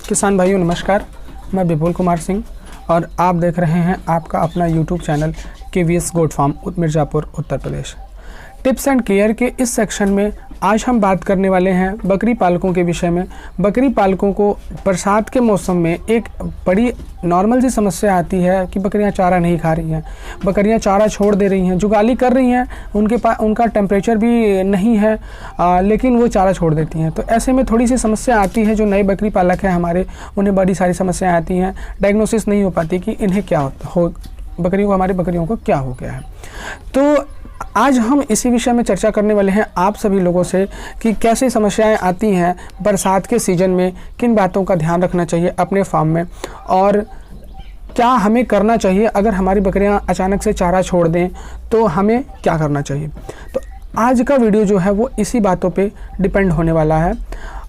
किसान भाइयों नमस्कार, मैं विपुल कुमार सिंह और आप देख रहे हैं आपका अपना YouTube channel KVS goat farm Mirzapur Uttar Pradesh. Tips and care के इस सेक्शन में आज हम बात करने वाले हैं बकरी पालकों के विषय में। बकरी पालकों को बरसात के मौसम में एक बड़ी नॉर्मल सी समस्या आती है कि बकरियां चारा नहीं खा रही हैं, बकरियां चारा छोड़ दे रही हैं, जुगाली कर रही हैं, उनका टेम्परेचर भी नहीं है लेकिन वो चारा छोड़ देती हैं। तो ऐसे में थोड़ी सी समस्या आती है। जो नए बकरी पालक हैं हमारे, उन्हें बड़ी सारी समस्याएँ आती हैं, डायग्नोसिस नहीं हो पाती कि इन्हें क्या हो, हमारी बकरियों को क्या हो गया है। तो आज हम इसी विषय में चर्चा करने वाले हैं आप सभी लोगों से कि कैसे समस्याएं आती हैं बरसात के सीज़न में, किन बातों का ध्यान रखना चाहिए अपने फार्म में और क्या हमें करना चाहिए। अगर हमारी बकरियां अचानक से चारा छोड़ दें तो हमें क्या करना चाहिए। तो आज का वीडियो जो है वो इसी बातों पे डिपेंड होने वाला है।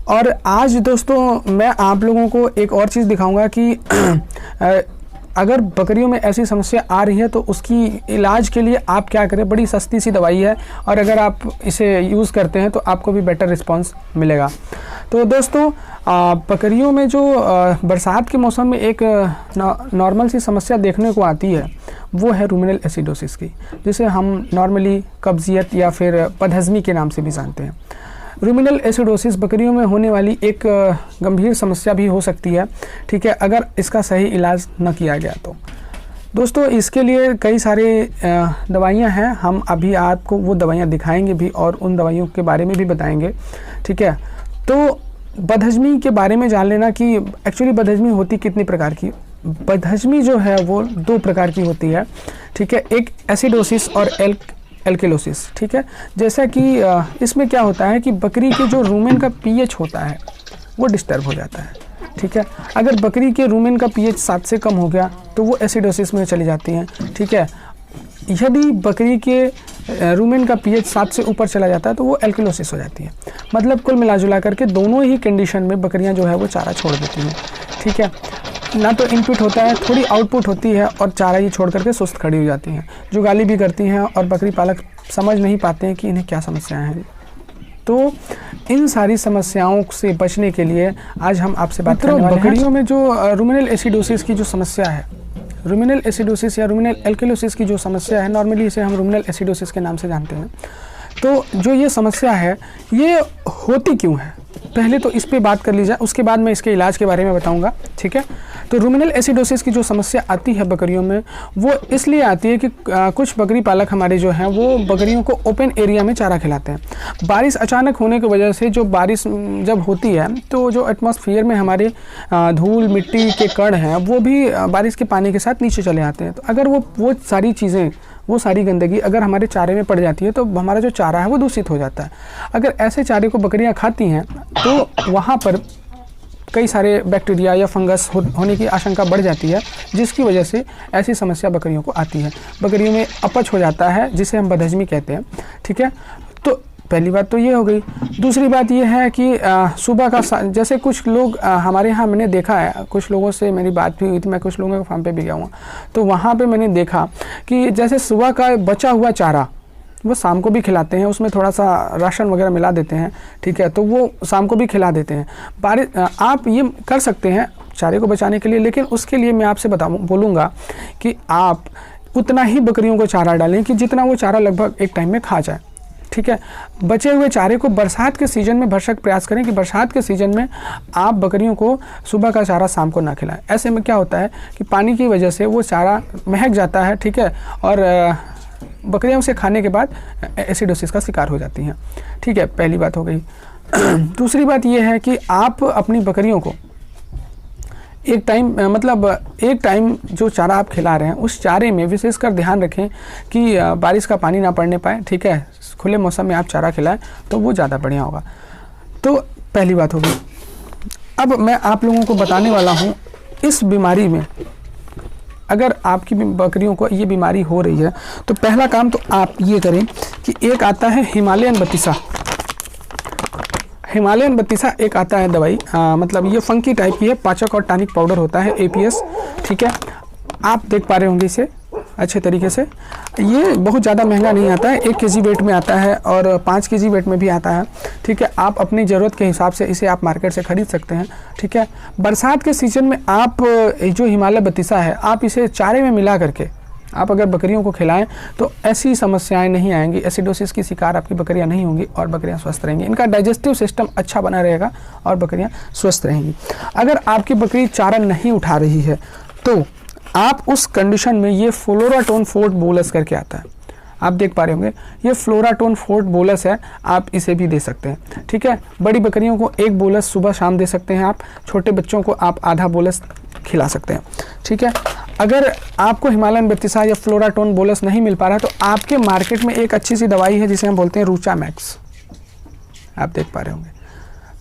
और आज दोस्तों मैं आप लोगों को एक और चीज़ दिखाऊंगा कि अगर बकरियों में ऐसी समस्या आ रही है तो उसकी इलाज के लिए आप क्या करें। बड़ी सस्ती सी दवाई है और अगर आप इसे यूज़ करते हैं तो आपको भी बेटर रिस्पांस मिलेगा। तो दोस्तों बकरियों में जो बरसात के मौसम में एक नॉर्मल सी समस्या देखने को आती है वो है रूमिनल एसिडोसिस की, जिसे हम नॉर्मली कब्जियत या फिर बदहज़मी के नाम से भी जानते हैं। रूमिनल एसिडोसिस बकरियों में होने वाली एक गंभीर समस्या भी हो सकती है, ठीक है, अगर इसका सही इलाज न किया गया तो। दोस्तों इसके लिए कई सारे दवाइयां हैं, हम अभी आपको वो दवाइयां दिखाएंगे भी और उन दवाइयों के बारे में भी बताएंगे, ठीक है। तो बदहज़मी के बारे में जान लेना कि एक्चुअली बदहज़मी होती कितनी प्रकार की। बदहज़मी जो है वो 2 प्रकार की होती है, ठीक है, एक एसिडोसिस और एल्केलोसिस, ठीक है। जैसा कि इसमें क्या होता है कि बकरी के जो रूमेन का pH होता है वो डिस्टर्ब हो जाता है, ठीक है। अगर बकरी के रूमेन का pH 7 से कम हो गया तो वो एसिडोसिस में चली जाती हैं, ठीक है। यदि बकरी के रूमेन का pH 7 से ऊपर चला जाता है तो वो एल्केलोसिस हो जाती है। मतलब कुल मिला करके दोनों ही कंडीशन में बकरियां जो है वो चारा छोड़ देती हैं, ठीक है। ना तो इनपुट होता है, थोड़ी आउटपुट होती है और चारा ही छोड़ करके सुस्त खड़ी हो जाती हैं, जुगाली भी करती हैं और बकरी पालक समझ नहीं पाते हैं कि इन्हें क्या समस्याएं हैं। तो इन सारी समस्याओं से बचने के लिए आज हम आपसे बात करने वाले हैं। बकरियों में जो रूमिनल एसिडोसिस की जो समस्या है, रूमिनल एसिडोसिस या रूमिनल एल्केलोसिस की जो समस्या है, नॉर्मली इसे हम रूमिनल एसिडोसिस के नाम से जानते हैं। तो जो ये समस्या है ये होती क्यों है, पहले तो इस पे बात कर ली जाए, उसके बाद मैं इसके इलाज के बारे में बताऊंगा, ठीक है। तो रूमिनल एसिडोसिस की जो समस्या आती है बकरियों में वो इसलिए आती है कि कुछ बकरी पालक हमारे जो हैं वो बकरियों को ओपन एरिया में चारा खिलाते हैं। बारिश अचानक होने की वजह से जो बारिश जब होती है तो जो एटमॉस्फेयर में हमारे धूल मिट्टी के कण हैं वो भी बारिश के पानी के साथ नीचे चले आते हैं। तो अगर वो सारी चीज़ें, वो सारी गंदगी अगर हमारे चारे में पड़ जाती है तो हमारा जो चारा है वो दूषित हो जाता है। अगर ऐसे चारे को बकरियां खाती हैं तो वहाँ पर कई सारे बैक्टीरिया या फंगस होने की आशंका बढ़ जाती है, जिसकी वजह से ऐसी समस्या बकरियों को आती है। बकरियों में अपच हो जाता है जिसे हम बदहज़मी कहते हैं, ठीक है। तो पहली बात तो ये हो गई। दूसरी बात ये है कि सुबह का जैसे कुछ लोग हमारे यहाँ मैंने देखा है, कुछ लोगों से मेरी बात भी हुई थी, मैं कुछ लोगों के फार्म पे भी गया हूँ, तो वहाँ पे मैंने देखा कि जैसे सुबह का बचा हुआ चारा वो शाम को भी खिलाते हैं, उसमें थोड़ा सा राशन वगैरह मिला देते हैं, ठीक है, तो वो शाम को भी खिला देते हैं। आप ये कर सकते हैं चारे को बचाने के लिए, लेकिन उसके लिए मैं आपसे बोलूँगा कि आप उतना ही बकरियों को चारा डालें कि जितना वो चारा लगभग एक टाइम में खा जाए, ठीक है। बचे हुए चारे को बरसात के सीज़न में भरसक प्रयास करें कि बरसात के सीज़न में आप बकरियों को सुबह का चारा शाम को ना खिलाएं। ऐसे में क्या होता है कि पानी की वजह से वो चारा महक जाता है, ठीक है, और बकरियां उसे खाने के बाद एसिडोसिस का शिकार हो जाती हैं, ठीक है, पहली बात हो गई। दूसरी बात ये है कि आप अपनी बकरियों को एक टाइम जो चारा आप खिला रहे हैं उस चारे में विशेषकर ध्यान रखें कि बारिश का पानी ना पड़ने पाए, ठीक है। खुले मौसम में आप चारा खिलाएं तो वो ज़्यादा बढ़िया होगा। तो पहली बात होगी। अब मैं आप लोगों को बताने वाला हूँ इस बीमारी में, अगर आपकी बकरियों को ये बीमारी हो रही है तो पहला काम तो आप ये करें कि एक आता है हिमालयन बत्तीसा। हिमालयन बत्तीसा एक आता है दवाई, मतलब ये फंकी टाइप की है, पाचक और टॉनिक पाउडर होता है, APS, ठीक है। आप देख पा रहे होंगे इसे, अच्छे तरीके से। ये बहुत ज़्यादा महंगा नहीं आता है, 1 केजी वेट में आता है और 5 केजी वेट में भी आता है। ठीक है, आप अपनी ज़रूरत के हिसाब से इसे आप मार्केट से ख़रीद सकते हैं। ठीक है, बरसात के सीज़न में आप जो हिमालय बत्तीसा है, आप इसे चारे में मिला करके आप अगर बकरियों को खिलाएं तो ऐसी समस्याएं नहीं आएंगी, एसिडोसिस की शिकार आपकी बकरियां नहीं होंगी और बकरियां स्वस्थ रहेंगी। इनका डाइजेस्टिव सिस्टम अच्छा बना रहेगा और बकरियां स्वस्थ रहेंगी। अगर आपकी बकरी चारा नहीं उठा रही है तो आप उस कंडीशन में ये फ्लोराटोन फोर्ट बोलस करके आता है, आप देख पा रहे होंगे, ये फ्लोराटोन फोर्ट बोलस है, आप इसे भी दे सकते हैं। ठीक है, बड़ी बकरियों को 1 बोलस सुबह शाम दे सकते हैं आप, छोटे बच्चों को आप आधा बोलस खिला सकते हैं। ठीक है, अगर आपको हिमालयन बत्तीसा या फ्लोराटोन बोलस नहीं मिल पा रहा है तो आपके मार्केट में एक अच्छी सी दवाई है जिसे हम बोलते हैं रूचा मैक्स, आप देख पा रहे होंगे।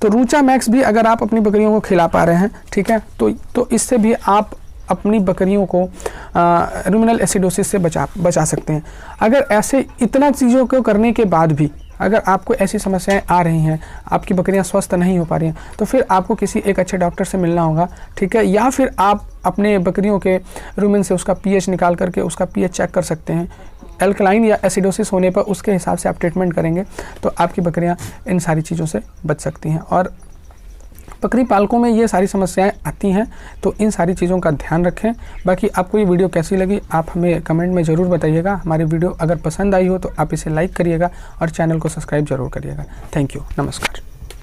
तो रूचा मैक्स भी अगर आप अपनी बकरियों को खिला पा रहे हैं, ठीक है, तो इससे भी आप अपनी बकरियों को रुमिनल एसिडोसिस से बचा सकते हैं। अगर ऐसे इतना चीज़ों को करने के बाद भी अगर आपको ऐसी समस्याएं आ रही हैं, आपकी बकरियां स्वस्थ नहीं हो पा रही हैं, तो फिर आपको किसी एक अच्छे डॉक्टर से मिलना होगा। ठीक है, या फिर आप अपने बकरियों के रुमिन से उसका पीएच निकाल करके उसका पीएच चेक कर सकते हैं। एल्कलाइन या एसिडोसिस होने पर उसके हिसाब से आप ट्रीटमेंट करेंगे तो आपकी बकरियां इन सारी चीज़ों से बच सकती हैं। और बकरी पालकों में ये सारी समस्याएं आती हैं, तो इन सारी चीज़ों का ध्यान रखें। बाकी आपको ये वीडियो कैसी लगी आप हमें कमेंट में ज़रूर बताइएगा। हमारी वीडियो अगर पसंद आई हो तो आप इसे लाइक करिएगा और चैनल को सब्सक्राइब ज़रूर करिएगा। थैंक यू, नमस्कार।